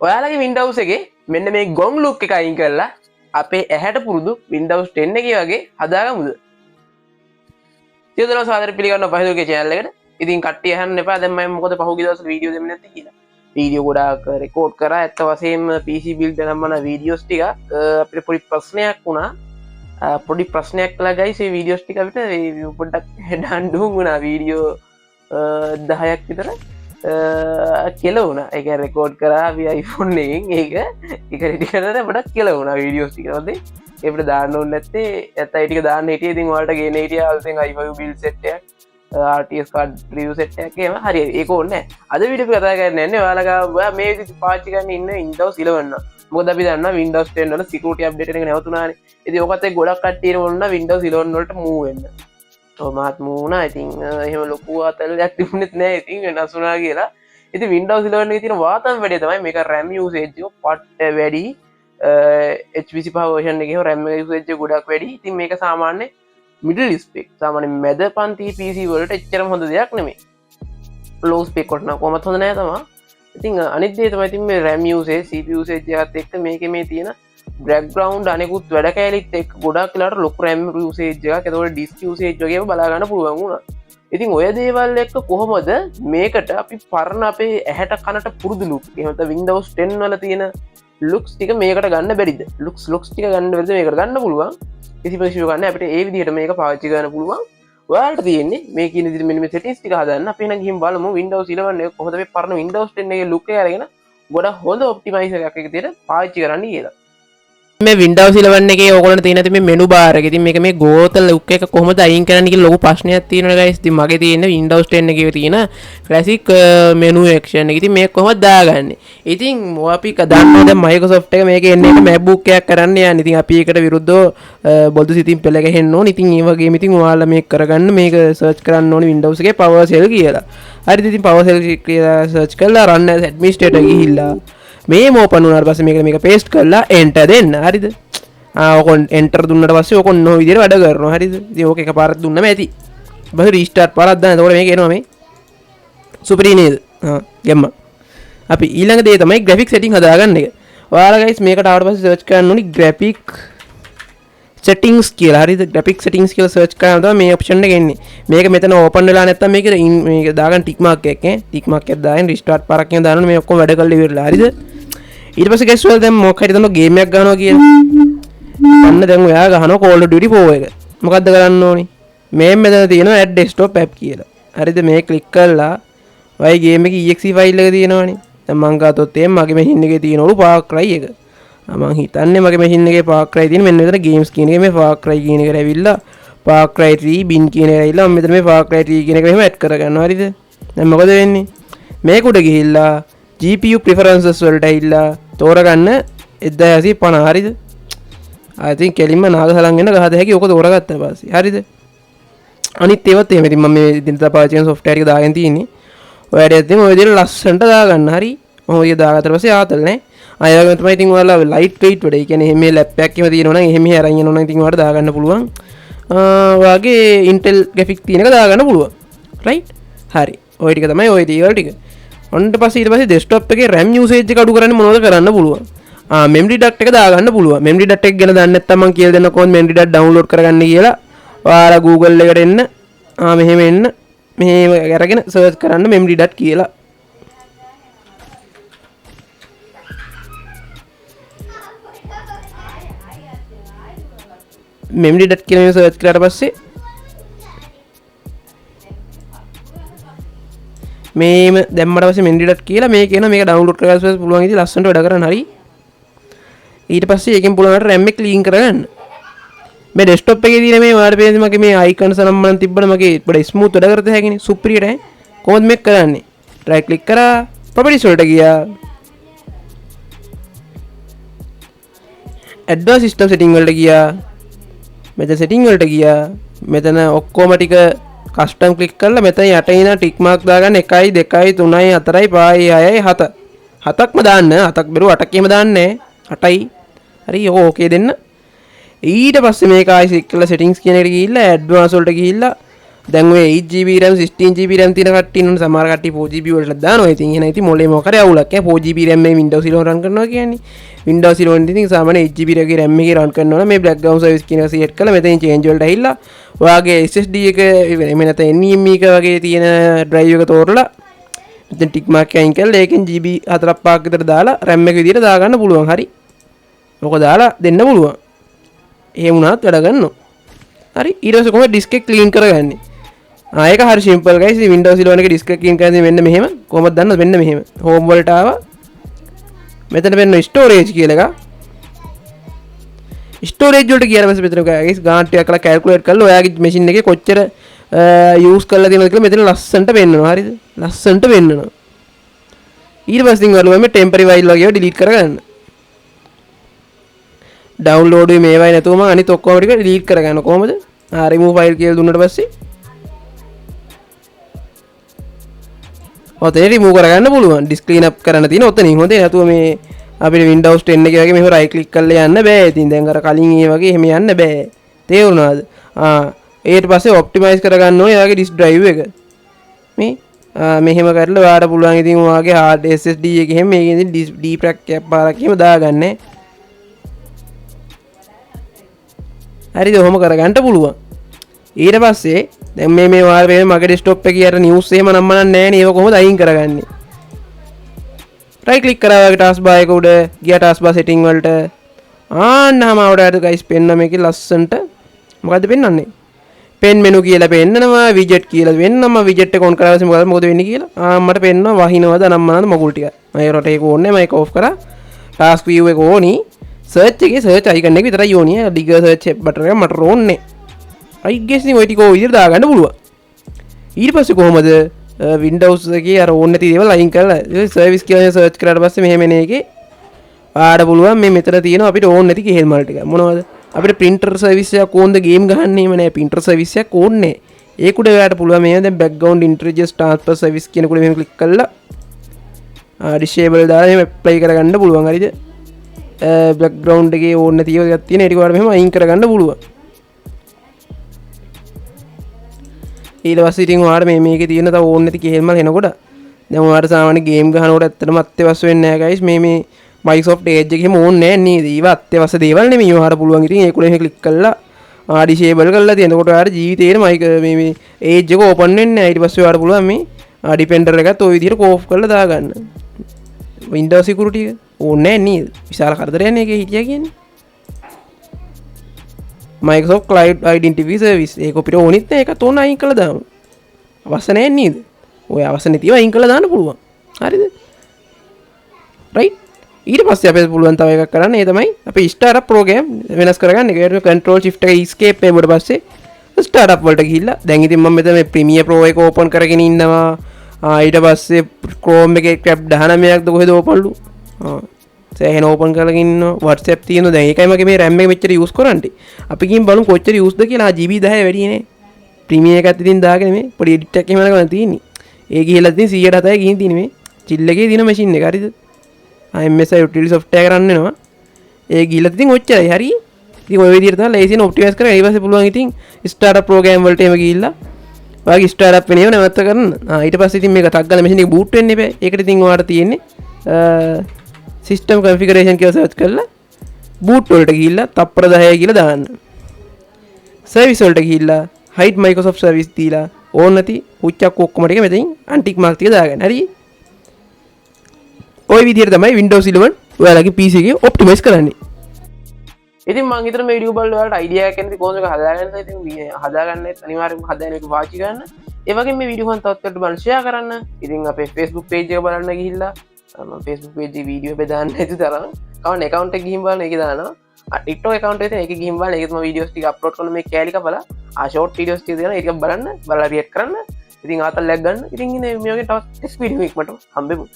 ඔයාලගේ Windows එකේ මෙන්න මේ ගොන් ලුක් එක අයින් කරලා අපේ ඇහැට පුරුදු Windows 10 එකේ වගේ හදාගමුද? සියලුම සාදර පිළිගන්නවා පහදුගේ channel එකට. ඉතින් කට්ටිය අහන්න එපා දැන් මම මොකද පහුගිය දවස්වල වීඩියෝ දෙන්නේ නැත්තේ කියලා. වීඩියෝ ගොඩාක් රෙකෝඩ් කරා. ඇත්ත වශයෙන්ම PC build කරන මන වීඩියෝස් ටික අපිට පොඩි ප්‍රශ්නයක් වුණා. පොඩි ප්‍රශ්නයක් කළා guys මේ වීඩියෝස් ටික අපිට පොඩ්ඩක් ඩාන්ඩුම් වුණා වීඩියෝ 10ක් විතර. කෙලවුණ එක රෙකෝඩ් කරා iPhone එකෙන් ඒක රෙඩි කරලා පොඩක් කෙලවුණා වීඩියෝස් ටික වලදී ඒකට දාන්න ඕනේ නැත්තේ ඇත්ත ඒ ටික දාන්න හිටියේ ඉතින් ඔයාලට ගේන හිටියා අලුතෙන් i5 build set එකක් RTS card review set එකක් එහෙම හරි ඒක ඕනේ නැහැ අද වීඩියෝ එක කතා කරන්න යන්නේ ඔයා මේ විදිහට පාවිච්චි කරන්න ඉන්න Windows 11 මොකද අපි දන්නවා Windows 10 වල security update එක නැවතුණානේ ඉතින් ඕකත් එක්ක ගොඩක් කට්ටියට ඕන Windows 11 වලට move වෙන්න මාත් මූුණා ඉතින් එහෙම ලොකු අතල්ලයක් තිබුණෙත් නෑ ඉතින් වෙනස් වුණා කියලා ඉතින් Windows 11 එකේ තියෙන වාතම් වැඩි තමයි මේක RAM usage එක පට්ට වැඩි HPC power version එකේ RAM usage එක ගොඩක් වැඩි ඉතින් මේක සාමාන්‍ය middle spec සාමාන්‍ය මැද පන්ති PC වලට එච්චරම හොඳ දෙයක් නෙමෙයි low spec කොට නම් කොහොමත් හොඳ නෑ තමයි ඉතින් අනිත් දේ තමයි ඉතින් මේ RAM usage CPU usage එකත් එක්ක මේකේ මේ තියෙන බෑග්‍රවුන්ඩ් අනෙකුත් වැඩ කැලිත් එක්ක ගොඩක් වෙලාවට ලොකු RAM usage එකක් ඒතකොට disk usage වගේම බලා ගන්න පුළුවන් වුණා. ඉතින් ඔය දේවල් එක්ක කොහොමද මේකට අපි පරණ අපේ ඇහැට කනට පුරුදු look එහෙම නැත්නම් Windows 10 වල තියෙන looks ටික මේකට ගන්න බැරිද? looks ටික ගන්න බැරිද මේකට ගන්න පුළුවන්. කිසි ප්‍රශ්නයක් නැහැ අපිට ඒ විදිහට මේක පාවිච්චි කරන්න පුළුවන්. ඔයාලට තියෙන්නේ මේ කියන විදිහට මෙන්න මේ settings ටික හදන්න. අපි එහෙනම් ගිහින් බලමු Windows 11 එක කොහොමද මේ පරණ Windows 10 එකේ look එක අරගෙන ගොඩක් හොඳ optimizer එකක් විදිහට පාවිච්චි කරන්න කියලා. මේ Windows 11 එකේ ඕගොල්ලන්ට තියෙන මේ menu bar එක. ඉතින් මේක මේ ගෝත look එක කොහොමද අයින් කරන්න කියලා ලොකු ප්‍රශ්නයක් තියෙනවා guys. ඉතින් මගේ තියෙන්නේ Windows 10 එකේ තියෙන classic menu action එක. ඉතින් මේක කොහොමද දාගන්නේ? ඉතින් අපි දන්නවා දැන් Microsoft එක මේකේ එන්නේ එක MacBook එකක් කරන්න යන්නේ. ඉතින් අපි ඒකට විරුද්ධව බොල්දු සිතින් පෙළ ගැහෙන්න ඕනේ. ඉතින් ඒ වගේම ඉතින් ඔයාලා මේක කරගන්න මේක search කරන්න ඕනේ Windows එකේ PowerShell කියලා. හරිද? ඉතින් PowerShell කියලා search කරලා run as administrator ගිහිල්ලා මේ ඕපන් වුණාට පස්සේ මේක paste කරලා enter දෙන්න. හරිද? ඕක enter දුන්නාට පස්සේ ඕක ඔන්න ඔය විදිහට වැඩ කරනවා. හරිද? ඉතින් ඕක එකපාරක් දුන්නම ඇති. ඊපස්සේ restart පාරක් දාන්න. එතකොට මේක එනවා මේ සුපිරි නේද? ගැම්ම. අපි ඊළඟ දේ තමයි graphic setting හදාගන්න එක. ඔයාලා guys මේකට ආවට පස්සේ search කරන්න ඕනි graphic settings කියලා. හරිද? graphic settings කියලා search කරාම තමයි මේ option එක එන්නේ. මේක මෙතන open වෙලා නැත්තම් මේක දාගන්න tick mark එකක් ඈ. tick mark එකක් දාගෙන restart පාරක් කියන දානොත් මේ ඔක්කොම වැඩ කරලා ඉවරලා. හරිද? ඊට පස්සේ guys ඔයාලා දැන් මොකක් හරි දන්නව ගේම් එකක් ගන්නවා කියලා. අන්න දැන් ඔයා ගහනවා Call of Duty 4 එක. මොකද්ද කරන්න ඕනි? මේ මෙතන තියෙනවා add desktop app කියලා. හරිද? මේ ක්ලික් කරලා ඔයයි ගේම් එකේ exe file එක තියෙනවනේ. දැන් මං ගත්තොත් එහෙම මගේ machine එකේ තියෙනවලු Far Cry එක. මං හිතන්නේ මගේ machine එකේ Far Cry තියෙන මෙන්න මෙතන games කියන එකේ මේ Far Cry කියන එකට ඇවිල්ලා Far Cry 3 bin කියන එකට ඇවිල්ලා මම මෙතන මේ Far Cry 3 කියන එක මෙහෙම add කරගන්නවා. හරිද? දැන් මොකද වෙන්නේ? මේක උඩ ගිහිල්ලා GPU preferences වලට ඇවිල්ලා තෝරගන්න 1650. හරිද? I think කෙලින්ම නාගසලන් එන්න ගහද හැකි ඕක තෝරගත්තා පස්සේ. හරිද? අනිත් ඒවත් එහෙම. ඉතින් මම මේ දිනදා පාවිච්චි කරන software එක දාගෙන තියෙන්නේ. ඔයාලට ඉතින් ඔය විදිහට ලස්සනට දාගන්න. හරි? මම ඔය දාගත්තට පස්සේ ආතල් නේ. අය වගේම තමයි ඉතින් ඔයාලා light weight වැඩ. ඒ කියන්නේ එහෙම ලැප් එකක් එහෙම තියෙනවා නම් එහෙම අරන් යනවා නම් ඉතින් ඔයාලට දාගන්න පුළුවන්. ඔයාගේ Intel graphic තියෙන එක දාගන්න පුළුවන්. right? හරි. ඔය ටික තමයි ඔය දේවල් ටික. ඔන්න ඊට පස්සේ desktop එකේ RAM usage එක අඩු කරන්න මොනවද කරන්න පුළුවන්? memory duct එක දාගන්න පුළුවන්. memory duct එක ගැන දන්නේ නැත්නම් මම කියලා දෙන්න කොහොමද memory duct download කරගන්න කියලා. ඔයාලා Google එකට එන්න. මෙහෙම එන්න. මෙහෙම අරගෙන search කරන්න memory duct කියලා. memory duct කියලා search කරලා පස්සේ මේම දැම්මට පස්සේ memory duct කියලා මේක එනවා මේක download කරගන්න පුළුවන් ඉතින් ලස්සනට වැඩ කරන්න. හරි? ඊට පස්සේ ඒකෙන් පුළුවන් RAM එක link කරගන්න. මේ desktop එකේ තියෙන මේ ඔයාලට පේන්නේ මගේ මේ icons නම් මම තිබ්බන මගේ පොඩි smooth වැඩ කරත හැකිනේ. සුපිරියට ඈ. කොහොමද මේක කරන්නේ? right click කරා properties වලට ගියා. advanced system setting වලට ගියා. මෙතන setting වලට ගියා. මෙතන ඔක්කොම ටික custom click කරලා මෙතන යට ඉන tick mark දාගන්න 1 2 3 4 5 6 7. 7ක්ම දාන්න. 7ක් බෙරුව 8ක් එහෙම දාන්නේ 8යි. හරි ඕකේ දෙන්න. ඊට පස්සේ මේක ආයෙ click කරලා settings කියන එකට ගිහිල්ලා advanced වලට ගිහිල්ලා දැන් ඔය 8GB RAM 16GB RAM තියෙන කට්ටිය ඉන්න සමහර කට්ටිය 4GB වලට දානවා. ඉතින් එහෙනම් ඉතින් මොලේ මොකද අවුලක් ඈ 4GB RAM මේ Windows 11 රන් කරනවා කියන්නේ. Windows 11 ඉතින් සාමාන්‍ය 8GB RAM එකේ රන් කරනවා නම් මේ background service කියන එක select කරලා මෙතනින් change වලට ඇවිල්ලා ඔයාගේ SSD එක එහෙම නැත්නම් NVMe එක වගේ තියෙන drive එක තෝරලා මෙතන tick mark එකකින් කරලා ඒකෙන් GB 4-5ක් විතර දාලා RAM එක විදියට දාගන්න පුළුවන්. හරි. ඔක දාලා දෙන්න පුළුවන්. එහෙම වුණාත් වැඩ ගන්නවා. හරි. ඊට පස්සේ කොහොමද disk එක clean කරගන්නේ? ඒක හරි සිම්පල් ගයිස්. Windows 11 එකේ disk එක clean කරන්නේ මෙන්න මෙහෙම. කොහොමද දන්නවද? මෙන්න මෙහෙම. home වලට ආවා. මෙතන වෙන්න storage කියලා එක. storage වලට ගියාම මෙතන ගයිස් ගාන්ට් එකක් කරලා calculate කරලා ඔයාගේ machine එකේ කොච්චර use කරලා තියෙනවද කියලා මෙතන ලස්සනට පෙන්නනවා. හරිද? ලස්සනට පෙන්නනවා. ඊට පස්සේ ඔයාලා මේ temporary file වගේ delete කරගන්න. download මේවයි නැතුව මම අනිත් ඔක්කොම ටික delete කරගන්න. කොහොමද? remove file කියලා දුන්නාට පස්සේ ඔතන remove කරගන්න පුළුවන්. disk clean up කරන්න තියෙන ඔතනින්. හොඳේ නැතුව මේ අපිට Windows 10 එකේ වගේ මෙහෙම right click කරලා යන්න බෑ. ඉතින් දැන් අර කලින් ඒ වගේ එහෙම යන්න බෑ. තේරුණාද? ඊට පස්සේ optimize කරගන්න ඕනේ ඔයාගේ disk drive එක. මේ මෙහෙම කරලා ඔයාලට පුළුවන් ඉතින් ඔයාගේ hard SSD එකේ එහෙම මේකෙන් dprac එක පාරක් එහෙම දාගන්න. හරිද? ඔහොම කරගන්න පුළුවන්. ඊට පස්සේ දැන් මේ වාර මේ මගේ desktop එකේ අර news එහෙම නම් මනන්නේ නැහැ නේ. ඒක කොහොමද අයින් කරගන්නේ? right click කරා වගේ task bar එක උඩ ගියා task bar setting වලට. ආන්නම අවුඩට guys පෙන්න මේකේ ලස්සන්ට මොකද්ද පෙන්වන්නේ? pen menu කියලා පෙන්නනවා, widget කියලා වෙන්නම widget එක on කරලා ඉතින් මොකද වෙන්නේ කියලා. මට පෙන්නනවා වහිනවද නම් මනද මගුල් ටික. මම ඒකට ඒක ඕනේ නැහැ. මම ඒක off කරා. task view එක ඕනි. search එකේ search icon එක විතරයි ඕනේ. digger search button එක මට ඕනේ. I guess ඉතින් ඔය ටික ඔය විදිහට දාගන්න පුළුවන්. ඊට පස්සේ කොහමද Windows එකේ අර ඕනේ නැති දේවල් අයින් කරලා service කියලා search කරාට පස්සේ මෙහෙම එන එකේ ආඩ පුළුවන් මේ මෙතන තියෙන අපිට ඕනේ නැති කේල් මල් ටික. මොනවද? අපිට printer service එකක් ඕනද game ගහන්නෙම නෑ. printer service එකක් ඕනේ. ඒක උඩ ඔයාලට පුළුවන් මේ දැන් background interface transfer service කියන කුඩ මෙහෙම click කරලා disable දාලා එහෙම apply කරගන්න පුළුවන්. හරිද? background එකේ ඕනේ නැති ඒවා ටිකක් තියෙන. ඒක ඔයාලට මෙහෙම අයින් කරගන්න පුළුවන්. ඊට පස්සේ ඉතින් ඔයාලට මේකේ තියෙන තව ඕනේ නැති කේල් මල් එනකොට දැන් ඔයාලට සාමාන්‍ය ගේම් ගහනකොට ඇත්තටම අත්‍යවශ්‍ය වෙන්නේ නැහැ guys. මේ Microsoft Edge එකේම ඕනේ නැහැ නේද? ඒව අත්‍යවශ්‍ය දේවල් නෙමෙයි. ඔයාලට පුළුවන් ඉතින් ඒක උඩ එහෙම click කරලා disable කරලා තියෙන. එතකොට ඔයාලට ජීවිතේම මේ Edge එක open වෙන්නේ නැහැ. ඊට පස්සේ ඔයාලට පුළුවන් මේ Defender එකත් ওই විදිහට off කරලා දාගන්න. Windows security එක ඕනේ නැහැ නේද? විශාල කරදරයක් නේ ඒකේ හිටියා කියන්නේ. Microsoft Cloud Identity Service ඒක අපිට ඕනෙත් නැහැ. ඒකත් ඕන අයින් කළා දාමු. අවශ්‍ය නැහැ නේද? ඔය අවශ්‍ය නැතිව අයින් කළා දාන්න පුළුවන්. හරිද? right? ඊට පස්සේ අපිට පුළුවන් තව එකක් කරන්න. ඒ තමයි අපි startup program වෙනස් කරගන්න. ඒකට control shift එක escape එකකට පස්සේ startup වලට ගිහිල්ලා දැන් ඉතින් මම මෙතන මේ Premiere Pro එක open කරගෙන ඉන්නවා. ඊට පස්සේ Chrome එකේ tab 19ක්ද කොහෙද open ලු. සෑහෙන open කරගෙන ඉන්නවා. WhatsApp තියෙනවා. දැන් ඒකයි මගේ මේ RAM එක මෙච්චර use කරන්නේ. අපි ගිහින් බලමු කොච්චර use ද කියලා. GB 10 වැඩි නේ. Premiere එකත් ඉතින් දාගෙන මේ පොඩි edit එකක් එහෙම කරගෙන තියෙන්නේ. ඒ ගිහිල්ලා ඉතින් 107යි ගිහින් තියෙන්නේ මේ chill එකේ තියෙන machine එක. හරිද? MSI utility software කරන්න වෙනවා. ඒ ගිහිල්ලා ඉතින් ඔච්චරයි. හරි. ඉතින් ඔය විදිහට තමයි ලේසියෙන් optimize කරලා ඊට පස්සේ පුළුවන් ඉතින් startup program වලට එහෙම ගිහිල්ලා ඔයාගේ startup වෙන ඒවා නැවත කරන්න. ඊට පස්සේ ඉතින් මේක ටක් ගාලා machine එක boot වෙන්න එපා. ඒකට ඉතින් ඔයාලට තියෙන්නේ system configuration කියලා search කරලා boot වලට ගිහිල්ලා තප්පර 10 කියලා දාන්න. service වලට ගිහිල්ලා hide Microsoft service දීලා ඕන නැති පුච්චක් ඔක්කොම ටික මෙතනින් untick mark ටික දාගන්න. හරි. ඔය විදිහට තමයි Windows 11 ඔයාලගේ PC එකේ optimize කරන්නේ. ඉතින් මම හිතන මේ වීඩියෝ බලලා ඔයාලට අයිඩියා එකක් එන්නේ කොහොමද හදාගන්න. ඉතින් හදාගන්නත් අනිවාර්යයෙන්ම හදාගෙන ඒක පාවිච්චි කරන්න. ඒ වගේම මේ වීඩියෝ එක තවත් බලන්න share කරන්න. ඉතින් අපේ Facebook page එක බලන්න ගිහිල්ලා මම Facebook page එකේ වීඩියෝ එක දාන්න නැති තරම් කවන්න account එක ගිහින් බලන්න ඒක දානවා. TikTok account එකේ ඒක ගිහින් බලන්න ඒකත් මම වීඩියෝස් ටික අප්ලෝඩ් කරන මේ කැලි කපලා short videos ටික දෙනවා. ඒක බලන්න බලලා react කරන්න. ඉතින් ආතල් ලැග් ගන්න. ඉතින් ඉන්නේ මේ වගේ තවත් ටෙස්ට් වීඩියෝ එකකට හම්බෙමු.